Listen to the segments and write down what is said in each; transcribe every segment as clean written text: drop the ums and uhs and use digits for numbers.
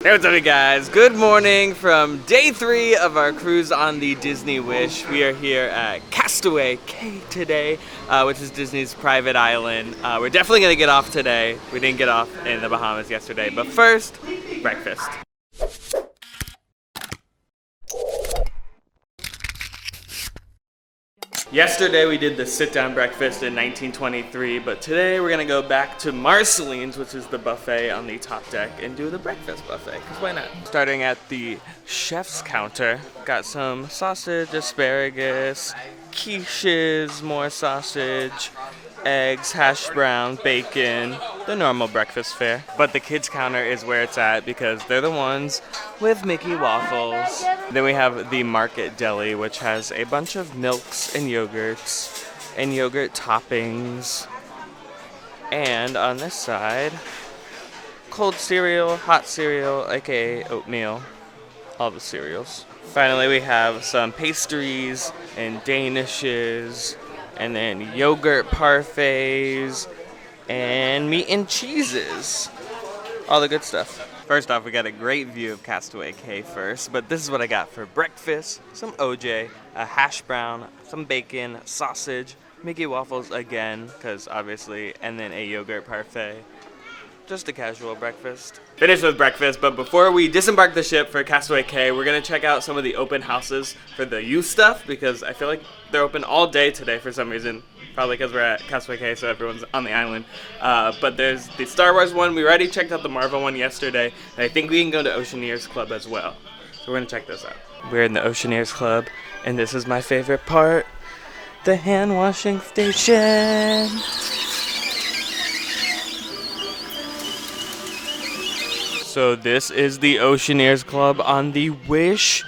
Hey, what's up, you guys? Good morning from day 3 of our cruise on the Disney Wish. We are here at Castaway Cay today, which is Disney's private island. We're definitely going to get off today. We didn't get off in the Bahamas yesterday, but first, breakfast. Yesterday we did the sit-down breakfast in 1923, but today we're gonna go back to Marceline's, which is the buffet on the top deck, and do the breakfast buffet, because why not? Starting at the chef's counter, got some sausage, asparagus, quiches, more sausage, eggs, hash brown, bacon, the normal breakfast fare. But the kids counter is where it's at because they're the ones with Mickey waffles. Then we have the market deli, which has a bunch of milks and yogurts and yogurt toppings. And on this side, cold cereal, hot cereal, aka oatmeal, all the cereals. Finally, we have some pastries and danishes, and then yogurt parfaits, and meat and cheeses. All the good stuff. First off, we got a great view of Castaway Cay first, but this is what I got for breakfast. Some OJ, a hash brown, some bacon, sausage, Mickey waffles again, because obviously, and then a yogurt parfait. Just a casual breakfast. Finished with breakfast, but before we disembark the ship for Castaway Cay, we're gonna check out some of the open houses for the youth stuff, because I feel like they're open all day today for some reason. Probably because we're at Castaway Cay, so everyone's on the island. But there's the Star Wars one. We already checked out the Marvel one yesterday, and I think we can go to Oceaneers Club as well. So we're gonna check this out. We're in the Oceaneers Club, and this is my favorite part, the hand washing station. So this is the Oceaneers Club on the Wish.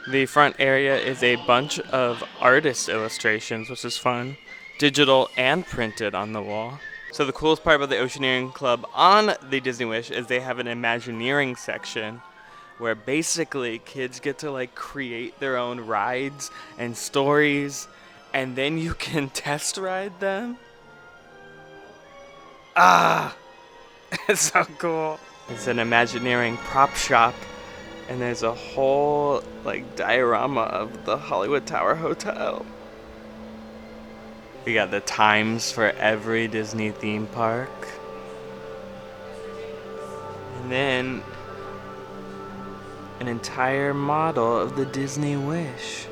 The front area is a bunch of artist illustrations, which is fun. Digital and printed on the wall. So the coolest part about the Oceaneering Club on the Disney Wish is they have an Imagineering section where basically kids get to like create their own rides and stories, and then you can test ride them. It's so cool. It's an Imagineering prop shop, and there's a whole like diorama of the Hollywood Tower Hotel. We got the times for every Disney theme park. And then an entire model of the Disney Wish.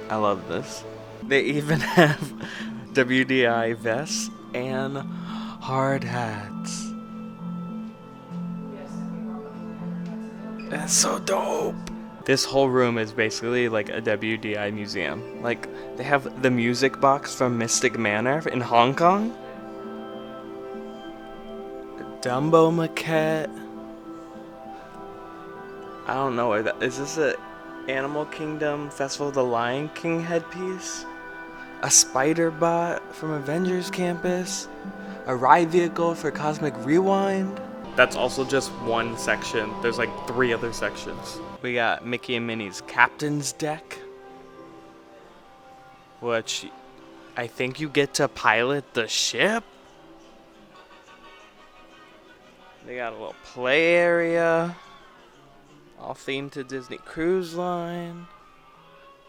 I love this. They even have WDI vests and hard hats. That's so dope. This whole room is basically like a WDI museum. Like, they have the music box from Mystic Manor in Hong Kong. The Dumbo maquette. I don't know where that is. This a Animal Kingdom Festival of the Lion King headpiece? A spider bot from Avengers Campus, a ride vehicle for Cosmic Rewind. That's also just one section. There's like 3 other sections. We got Mickey and Minnie's Captain's Deck, which I think you get to pilot the ship. They got a little play area, all themed to Disney Cruise Line.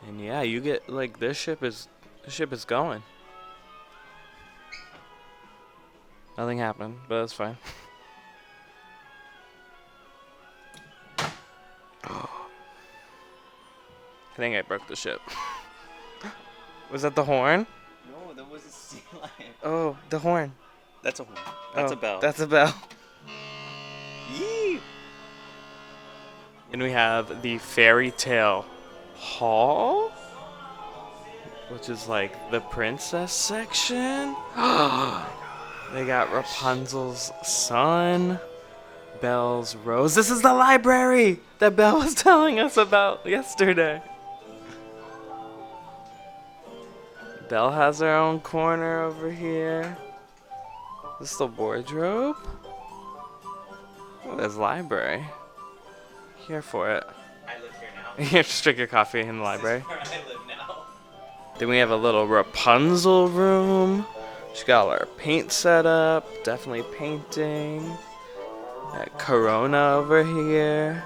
And yeah, you get like the ship is going. Nothing happened, but that's fine. I think I broke the ship. Was that the horn? No, that was a sea lion. Oh, the horn. That's a horn. That's a bell. That's a bell. Yee! And we have the Fairy Tale Hall, which is like the princess section. They got Rapunzel's son, Belle's rose. This is the library that Belle was telling us about yesterday. Belle has her own corner over here. This is the wardrobe. Oh, there's library. Here for it. I live here now. You have to drink your coffee in the library. This is where I live now. Then we have a little Rapunzel room. She got all our paint set up, definitely painting. Got Corona over here.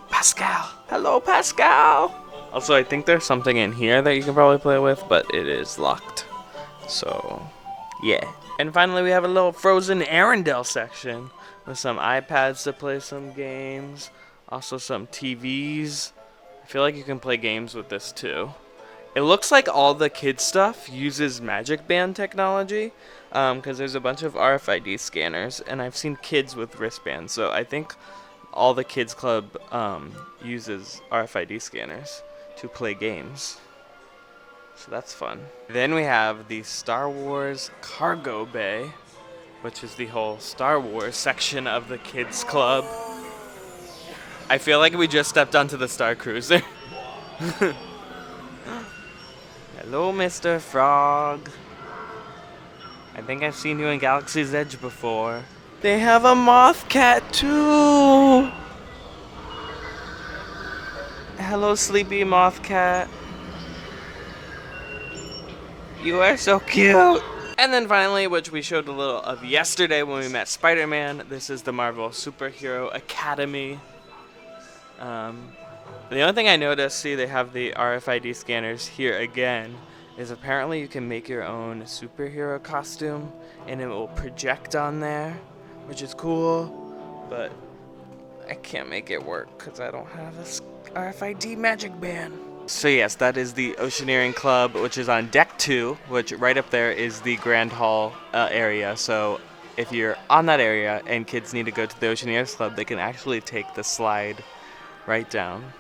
Pascal! Hello, Pascal! Also, I think there's something in here that you can probably play with, but it is locked. So, yeah. And finally, we have a little Frozen Arendelle section with some iPads to play some games. Also some TVs. I feel like you can play games with this too. It looks like all the kids stuff uses Magic Band technology, because there's a bunch of RFID scanners, and I've seen kids with wristbands, so I think all the kids club uses RFID scanners to play games. So that's fun. Then we have the Star Wars Cargo Bay, which is the whole Star Wars section of the kids club. I feel like we just stepped onto the Star Cruiser. Hello, Mr. Frog. I think I've seen you in Galaxy's Edge before. They have a moth cat too. Hello, sleepy moth cat. You are so cute. And then finally, which we showed a little of yesterday when we met Spider-Man, this is the Marvel Superhero Academy. The only thing I noticed, see they have the RFID scanners here again, is apparently you can make your own superhero costume and it will project on there, which is cool, but I can't make it work because I don't have a RFID magic band. So yes, that is the Oceaneering Club, which is on deck 2, which right up there is the Grand Hall area. So if you're on that area and kids need to go to the Oceaneers Club, they can actually take the slide right down.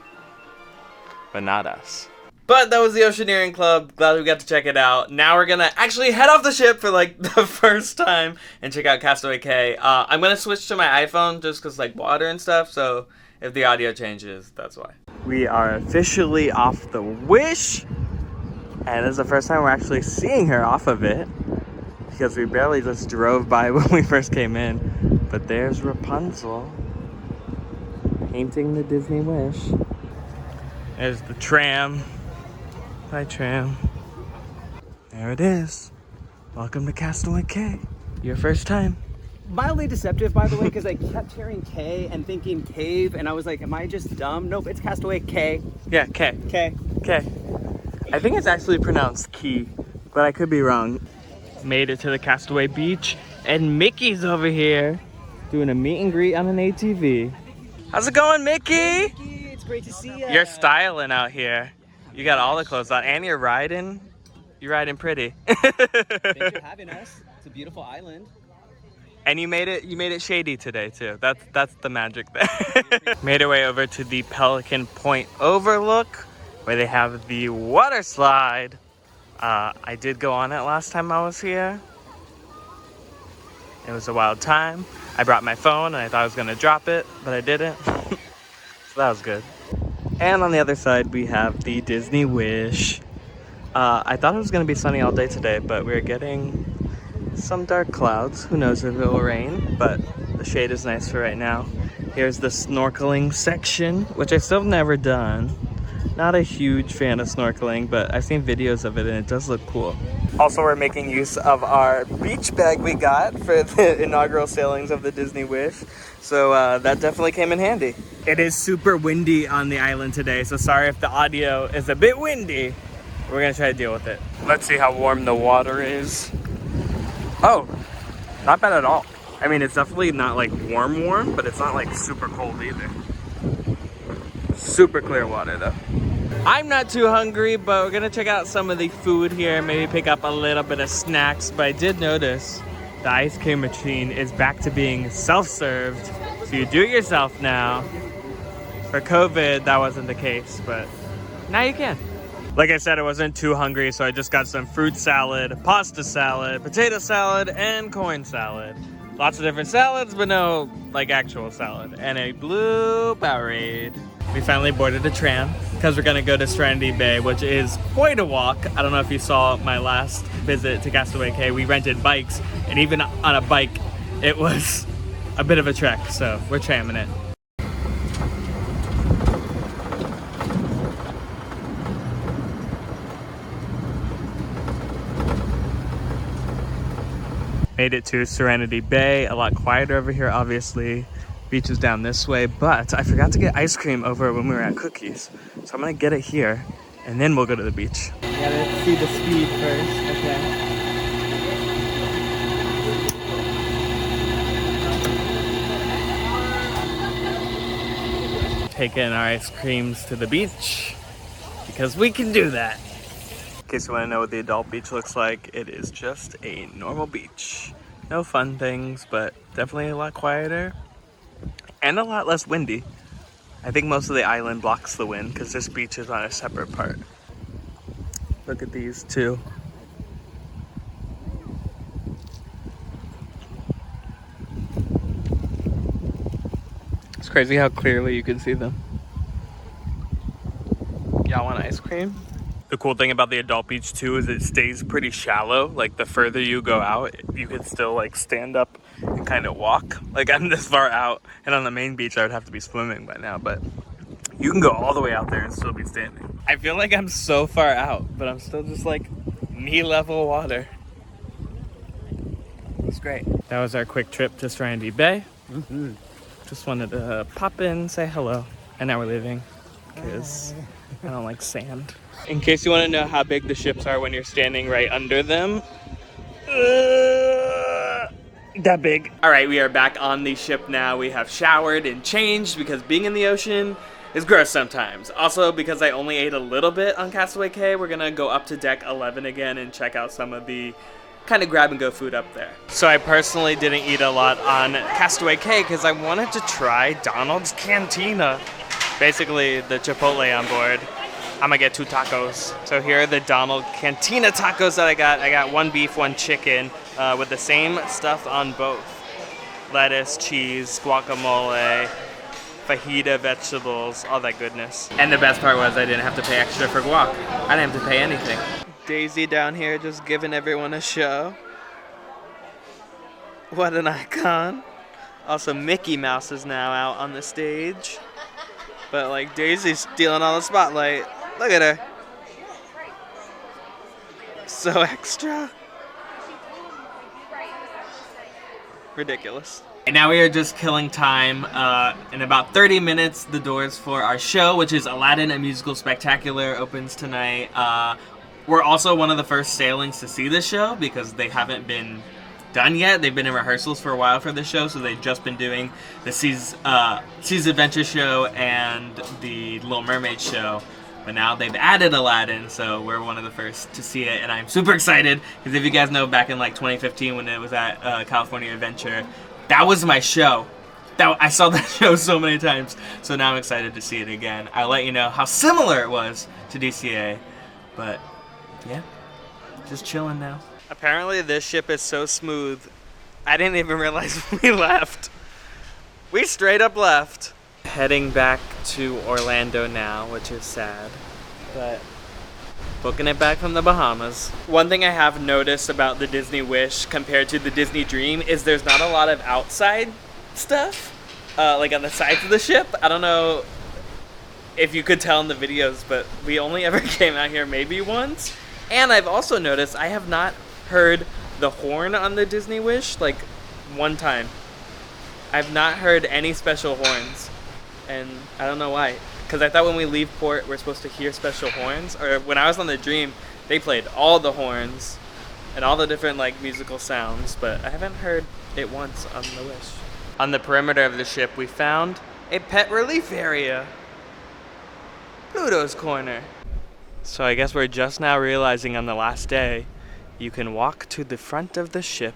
But not us. But that was the Oceaneering Club. Glad we got to check it out. Now we're gonna actually head off the ship for like the first time and check out Castaway Cay. I'm gonna switch to my iPhone just cause like water and stuff, so if the audio changes, that's why. We are officially off the Wish, and this is the first time we're actually seeing her off of it because we barely just drove by when we first came in. But there's Rapunzel painting the Disney Wish. There's the tram. Hi, tram. There it is. Welcome to Castaway Cay. Your first time. Mildly deceptive, by the way, because I kept hearing K and thinking cave, and I was like, am I just dumb? Nope, it's Castaway Cay. Yeah, Cay. Cay. Cay. I think it's actually pronounced Key, but I could be wrong. Made it to the Castaway Beach, and Mickey's over here doing a meet and greet on an ATV. How's it going, Mickey? Hey, Mickey, it's great to see you. You're styling out here. You got all the clothes on, and you're riding. You're riding pretty. Thanks for having us. It's a beautiful island. And you made it shady today too. That's the magic there. Made our way over to the Pelican Point Overlook, where they have the water slide. I did go on it last time I was here. It was a wild time. I brought my phone and I thought I was gonna drop it, but I didn't. So that was good. And on the other side, we have the Disney Wish. I thought it was gonna be sunny all day today, but we're getting some dark clouds. Who knows if it will rain, but the shade is nice for right now. Here's the snorkeling section, which I've still never done. Not a huge fan of snorkeling, but I've seen videos of it and it does look cool. Also, we're making use of our beach bag we got for the inaugural sailings of the Disney Wish. So that definitely came in handy. It is super windy on the island today, so sorry if the audio is a bit windy. We're gonna try to deal with it. Let's see how warm the water is. Oh, not bad at all. I mean, it's definitely not like warm, but it's not like super cold either. Super clear water though. I'm not too hungry, but we're gonna check out some of the food here, maybe pick up a little bit of snacks. But I did notice the ice cream machine is back to being self-served. So you do it yourself now. For COVID, that wasn't the case, but now you can. Like I said, I wasn't too hungry, so I just got some fruit salad, pasta salad, potato salad, and corn salad. Lots of different salads, but no like actual salad. And a blue Powerade. We finally boarded a tram because we're gonna go to Serenity Bay, which is quite a walk. I don't know if you saw my last visit to Castaway Cay. We rented bikes, and even on a bike, it was a bit of a trek, so we're tramming it. Made it to Serenity Bay, a lot quieter over here, obviously. Beach is down this way, but I forgot to get ice cream over when we were at Cookies. So I'm gonna get it here, and then we'll go to the beach. Yeah, let's see the speed first, okay. Taking our ice creams to the beach, because we can do that. In case you wanna know what the adult beach looks like, it is just a normal beach. No fun things, but definitely a lot quieter and a lot less windy. I think most of the island blocks the wind because this beach is on a separate part. Look at these two. It's crazy how clearly you can see them. Y'all want ice cream? The cool thing about the adult beach too is it stays pretty shallow. Like the further you go out, you can still like stand up and kind of walk. Like I'm this far out, and on the main beach I would have to be swimming by now, but you can go all the way out there and still be standing. I feel like I'm so far out, but I'm still just like knee level water. It's great. That was our quick trip to Serenity Bay. Just wanted to pop in, say hello, and now we're leaving because I don't like sand. In case you want to know how big the ships are when you're standing right under them, that big. All right, we are back on the ship now. We have showered and changed because being in the ocean is gross sometimes. Also, because I only ate a little bit on Castaway Cay, we're gonna go up to deck 11 again and check out some of the kind of grab and go food up there. So I personally didn't eat a lot on Castaway Cay because I wanted to try Donald's Cantina. Basically the Chipotle on board. I'm gonna get 2 tacos. So here are the Donald Cantina tacos that I got. I got 1 beef, 1 chicken, with the same stuff on both. Lettuce, cheese, guacamole, fajita vegetables, all that goodness. And the best part was I didn't have to pay extra for guac. I didn't have to pay anything. Daisy down here just giving everyone a show. What an icon. Also, Mickey Mouse is now out on the stage. But like Daisy's stealing all the spotlight. Look at her. So extra. Ridiculous. And now we are just killing time. In about 30 minutes, the doors for our show, which is Aladdin, a Musical Spectacular, opens tonight. We're also one of the first sailings to see this show because they haven't been done yet. They've been in rehearsals for a while for this show, so they've just been doing the Sea's Adventure show and the Little Mermaid show. But now they've added Aladdin, so we're one of the first to see it, and I'm super excited because if you guys know, back in like 2015 when it was at California Adventure, that was my show. I saw that show so many times, so now I'm excited to see it again. I'll let you know how similar it was to DCA, but yeah, just chilling now. Apparently this ship is so smooth, I didn't even realize when we left. We straight up left. Heading back to Orlando now, which is sad, but booking it back from the Bahamas. One thing I have noticed about the Disney Wish compared to the Disney Dream is there's not a lot of outside stuff, like on the sides of the ship. I don't know if you could tell in the videos, but we only ever came out here maybe once. And I've also noticed I have not heard the horn on the Disney Wish like one time. I've not heard any special horns, and I don't know why. Because I thought when we leave port we're supposed to hear special horns, or when I was on the Dream they played all the horns and all the different like musical sounds, but I haven't heard it once on the Wish. On the perimeter of the ship we found a pet relief area. Pluto's Corner. So I guess we're just now realizing on the last day you can walk to the front of the ship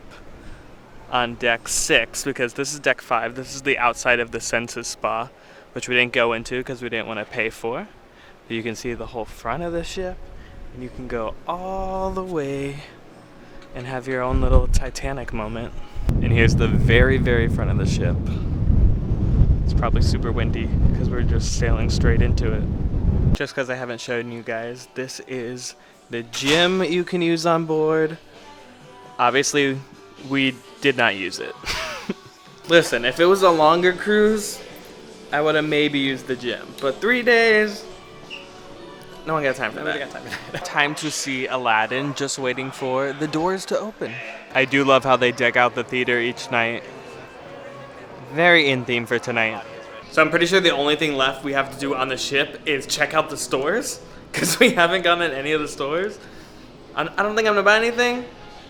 on deck 6, because this is deck 5. This is the outside of the Senses Spa, which we didn't go into because we didn't want to pay for. But you can see the whole front of the ship, and you can go all the way and have your own little Titanic moment. And here's the very, very front of the ship. It's probably super windy because we're just sailing straight into it. Just because I haven't shown you guys, this is the gym you can use on board. Obviously, we did not use it. Listen, if it was a longer cruise, I would have maybe used the gym. But 3 days, no one got time for that. Time to see Aladdin, just waiting for the doors to open. I do love how they deck out the theater each night. Very in theme for tonight. So I'm pretty sure the only thing left we have to do on the ship is check out the stores, because we haven't gone in any of the stores. I don't think I'm gonna buy anything,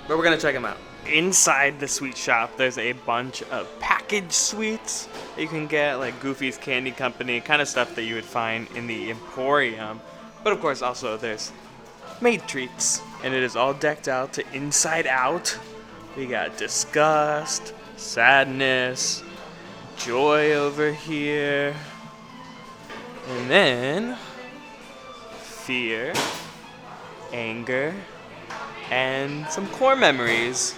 but we're gonna check them out. Inside the sweet shop, there's a bunch of packaged sweets that you can get, like Goofy's Candy Company, kind of stuff that you would find in the Emporium. But of course, also there's made treats, and it is all decked out to inside out. We got disgust, sadness, joy over here, and then fear, anger, and some core memories.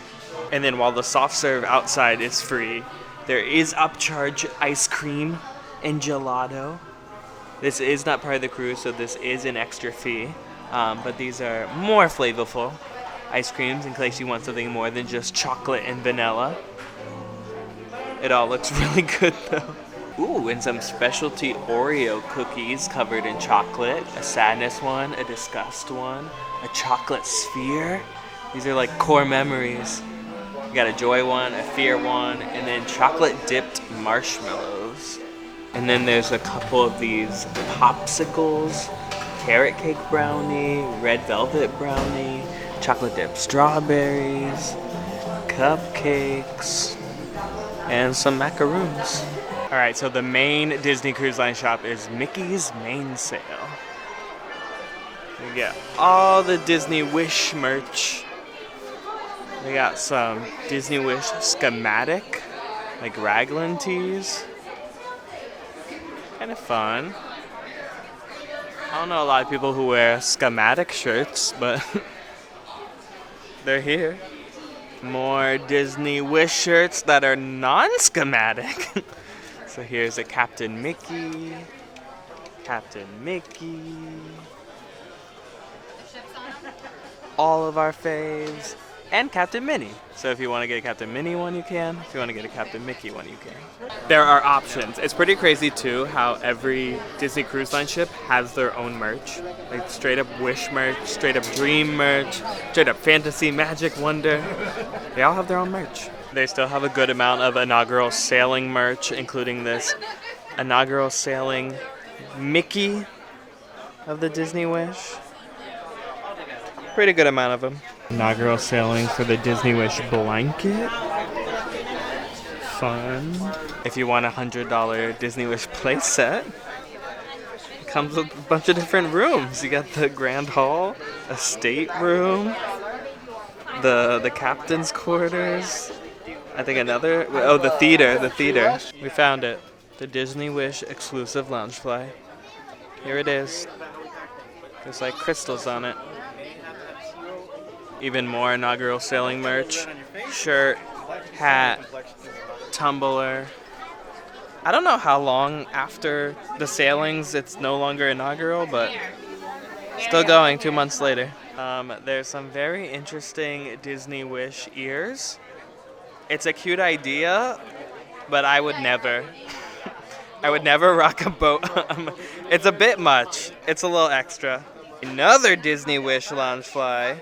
And then while the soft serve outside is free, there is upcharge ice cream and gelato. This is not part of the cruise, so this is an extra fee. But these are more flavorful ice creams in case you want something more than just chocolate and vanilla. It all looks really good though. Ooh, and some specialty Oreo cookies covered in chocolate. A sadness one, a disgust one, a chocolate sphere. These are like core memories. You got a joy one, a fear one, and then chocolate dipped marshmallows. And then there's a couple of these popsicles, carrot cake brownie, red velvet brownie, chocolate dipped strawberries, cupcakes, and some macaroons. All right, so the main Disney Cruise Line shop is Mickey's Main Sale. We get all the Disney Wish merch. We got some Disney Wish schematic, like raglan tees. Kind of fun. I don't know a lot of people who wear schematic shirts, but they're here. More Disney Wish shirts that are non-schematic. So here's a Captain Mickey, all of our faves, and Captain Minnie. So if you want to get a Captain Minnie one, you can. If you want to get a Captain Mickey one, you can. There are options. It's pretty crazy too how every Disney Cruise Line ship has their own merch. Like straight up Wish merch, straight up Dream merch, straight up Fantasy, Magic, Wonder. They all have their own merch. They still have a good amount of inaugural sailing merch, including this inaugural sailing Mickey of the Disney Wish. Pretty good amount of them. Inaugural sailing for the Disney Wish blanket. Fun. If you want a $100 Disney Wish play set, it comes with a bunch of different rooms. You got the Grand Hall, a stateroom, the captain's quarters. I think another, oh, the theater. We found it. The Disney Wish exclusive Loungefly. Here it is. There's like crystals on it. Even more inaugural sailing merch. Shirt, hat, tumbler. I don't know how long after the sailings it's no longer inaugural, but still going 2 months later. There's some very interesting Disney Wish ears. It's a cute idea, but I would never. I would never rock a boat. It's a bit much. It's a little extra. Another Disney Wish Loungefly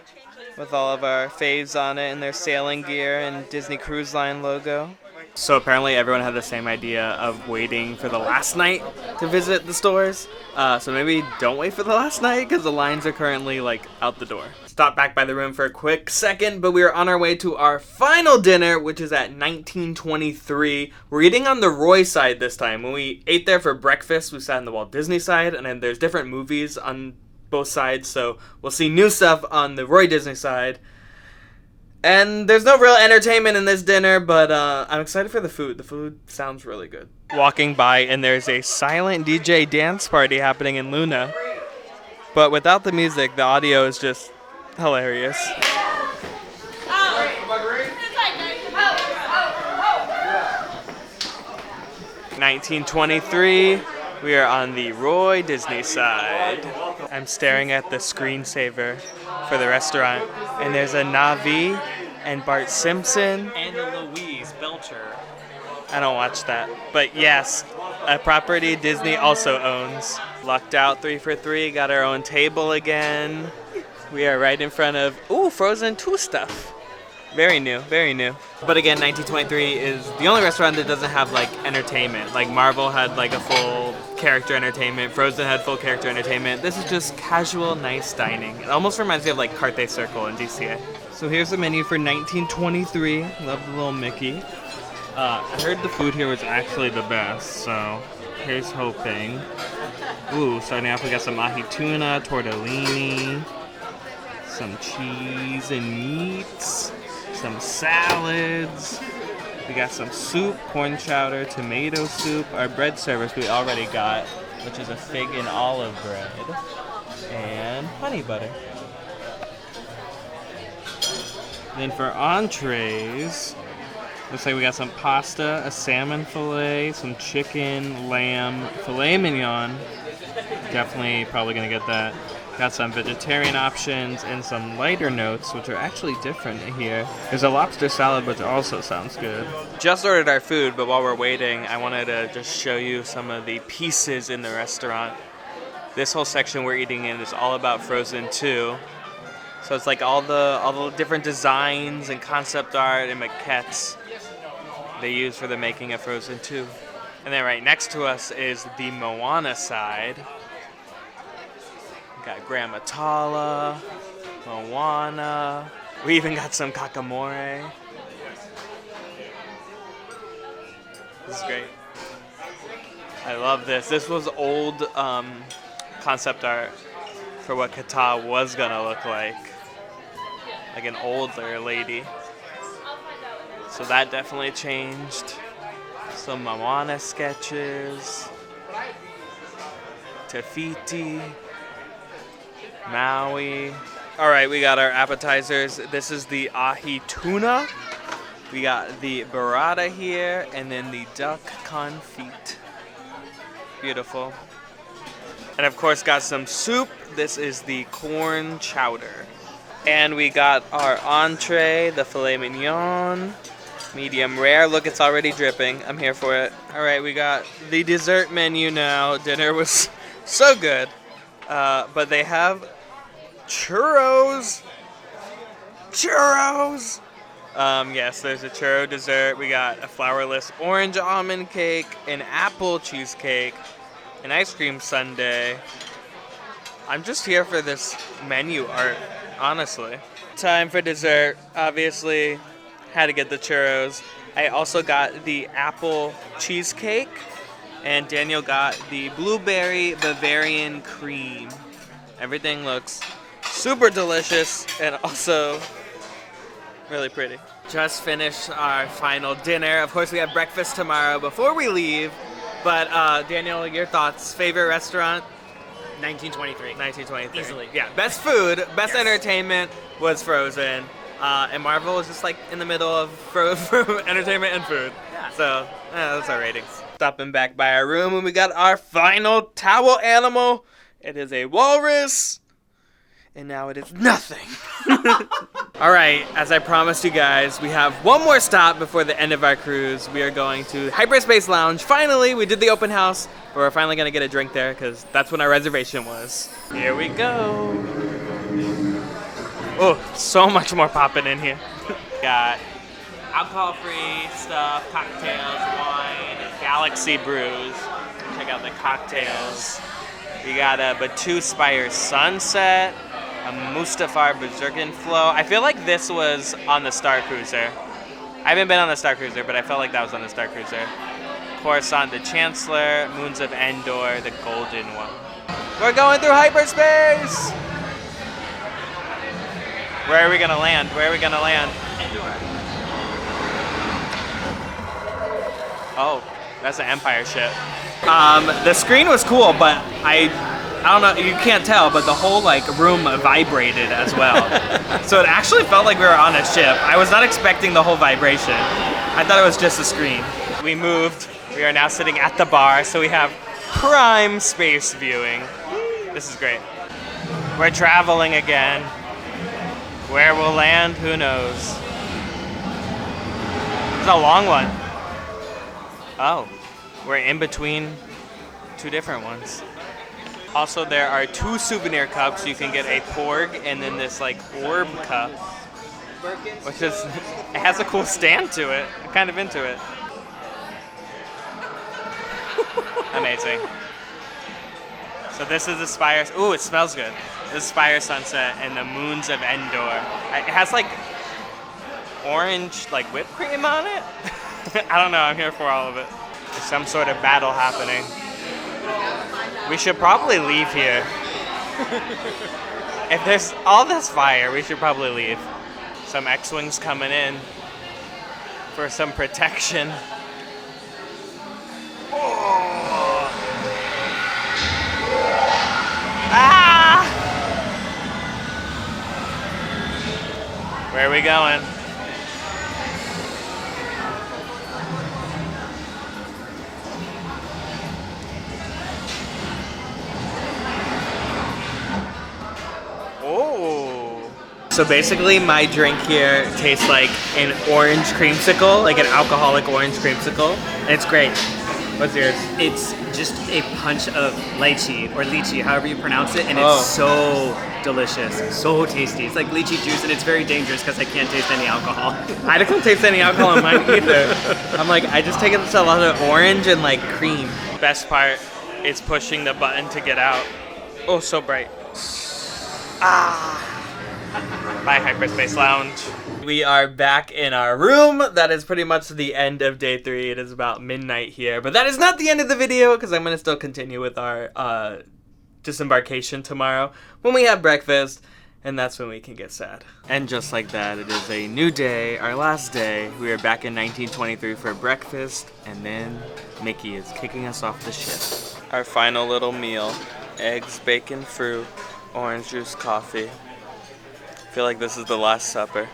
with all of our faves on it and their sailing gear and Disney Cruise Line logo. So apparently everyone had the same idea of waiting for the last night to visit the stores. So maybe don't wait for the last night because the lines are currently like out the door. Stopped back by the room for a quick second, but we are on our way to our final dinner, which is at 1923. We're eating on the Roy side this time. When we ate there for breakfast, we sat on the Walt Disney side, and then there's different movies on both sides, so we'll see new stuff on the Roy Disney side. And there's no real entertainment in this dinner, but I'm excited for the food. The food sounds really good. Walking by, and there's a silent DJ dance party happening in Luna. But without the music, the audio is just hilarious. 1923, we are on the Roy Disney side. I'm staring at the screensaver for the restaurant, and there's a Na'vi and Bart Simpson. And a Louise Belcher. I don't watch that. But yes, a property Disney also owns. Lucked out 3 for 3, got our own table again. We are right in front of, Frozen 2 stuff. Very new, very new. But again, 1923 is the only restaurant that doesn't have like entertainment. Like Marvel had like a full character entertainment, Frozen had full character entertainment. This is just casual, nice dining. It almost reminds me of like Carthay Circle in DCA. So here's the menu for 1923. Love the little Mickey. I heard the food here was actually the best, so here's hoping. Ooh, starting off we got some ahi tuna, tortellini, some cheese and meats, some salads. We got some soup, corn chowder, tomato soup. Our bread service we already got, which is a fig and olive bread, and honey butter. Then for entrees, looks like we got some pasta, a salmon fillet, some chicken, lamb, filet mignon. Definitely probably gonna get that. Got some vegetarian options and some lighter notes, which are actually different here. There's a lobster salad, which also sounds good. Just ordered our food, but while we're waiting, I wanted to just show you some of the pieces in the restaurant. This whole section we're eating in is all about Frozen 2. So it's like all the different designs and concept art and maquettes they use for the making of Frozen 2. And then right next to us is the Moana side. Got Grandma Tala, Moana. We even got some Kakamore. This is great. I love this. This was old concept art for what Kata was gonna look like an older lady. So that definitely changed. Some Moana sketches. Tafiti. Maui. All right, we got our appetizers. This is the ahi tuna. We got the burrata here, and then the duck confit. Beautiful. And of course, got some soup. This is the corn chowder. And we got our entree, the filet mignon, medium rare. Look, it's already dripping. I'm here for it. All right, we got the dessert menu now. Dinner was so good. But they have churros. Churros! Yes, there's a churro dessert. We got a flourless orange almond cake, an apple cheesecake, an ice cream sundae. I'm just here for this menu art, honestly. Time for dessert. Obviously, had to get the churros. I also got the apple cheesecake, and Daniel got the blueberry Bavarian cream. Everything looks super delicious and also really pretty. Just finished our final dinner. Of course, we have breakfast tomorrow before we leave. But Daniel, your thoughts? Favorite restaurant? 1923. 1923. Easily. Yeah, best food, best entertainment was Frozen. And Marvel was just like in the middle of entertainment and food. Yeah. So, that's our ratings. Stopping back by our room, and we got our final towel animal. It is a walrus. And now it is nothing. All right, as I promised you guys, we have one more stop before the end of our cruise. We are going to Hyperspace Lounge. Finally, we did the open house, but we're finally gonna get a drink there because that's when our reservation was. Here we go. Oh, so much more popping in here. Got alcohol-free stuff, cocktails, wine, Galaxy brews. Check out the cocktails. We got a Batu Spire Sunset, a Mustafar Berserkin Flow. I feel like this was on the Star Cruiser. I haven't been on the Star Cruiser, but I felt like that was on the Star Cruiser. Coruscant the Chancellor, Moons of Endor, the Golden One. We're going through hyperspace! Where are we gonna land? Where are we gonna land? Oh, that's an Empire ship. The screen was cool, but I don't know, you can't tell, but the whole like room vibrated as well. So it actually felt like we were on a ship. I was not expecting the whole vibration. I thought it was just a screen. We moved. We are now sitting at the bar, so we have prime space viewing. This is great. We're traveling again. Where we'll land, who knows? It's a long one. Oh, we're in between two different ones. Also, there are 2 souvenir cups. You can get a porg and then this like orb cup. which is, it has a cool stand to it. I'm kind of into it. Amazing. So this is the Spire. Ooh, it smells good. This is Spire Sunset and the Moons of Endor. It has like orange like whipped cream on it. I don't know. I'm here for all of it. There's some sort of battle happening. We should probably leave here. If there's all this fire, we should probably leave. Some X-Wings coming in for some protection. Oh. Ah! Where are we going? Oh. So basically my drink here tastes like an orange creamsicle, like an alcoholic orange creamsicle, and it's great. What's yours? It's just a punch of lychee, or lychee, however you pronounce it, and it's so delicious, so tasty. It's like lychee juice, and it's very dangerous because I can't taste any alcohol. I don't taste any alcohol in mine either. I'm like, I just take a lot of orange and like cream. Best part is pushing the button to get out. Oh, so bright. Ah. Bye, Hyperspace Lounge. We are back in our room. That is pretty much the end of day 3. It is about midnight here, but that is not the end of the video because I'm going to still continue with our disembarkation tomorrow when we have breakfast, and that's when we can get sad. And just like that, it is a new day, our last day. We are back in 1923 for breakfast, and then Mickey is kicking us off the ship. Our final little meal: eggs, bacon, fruit, orange juice, coffee. I feel like this is the last supper.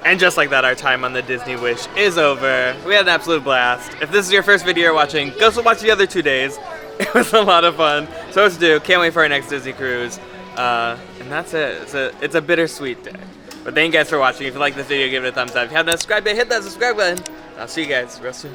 And just like that, our time on the Disney Wish is over. We had an absolute blast. If this is your first video you're watching, go watch the other 2 days. It was a lot of fun. So much to do. Can't wait for our next Disney cruise. And that's it. It's a bittersweet day. But thank you guys for watching. If you like this video, give it a thumbs up. If you haven't subscribed yet, hit that subscribe button. I'll see you guys real soon.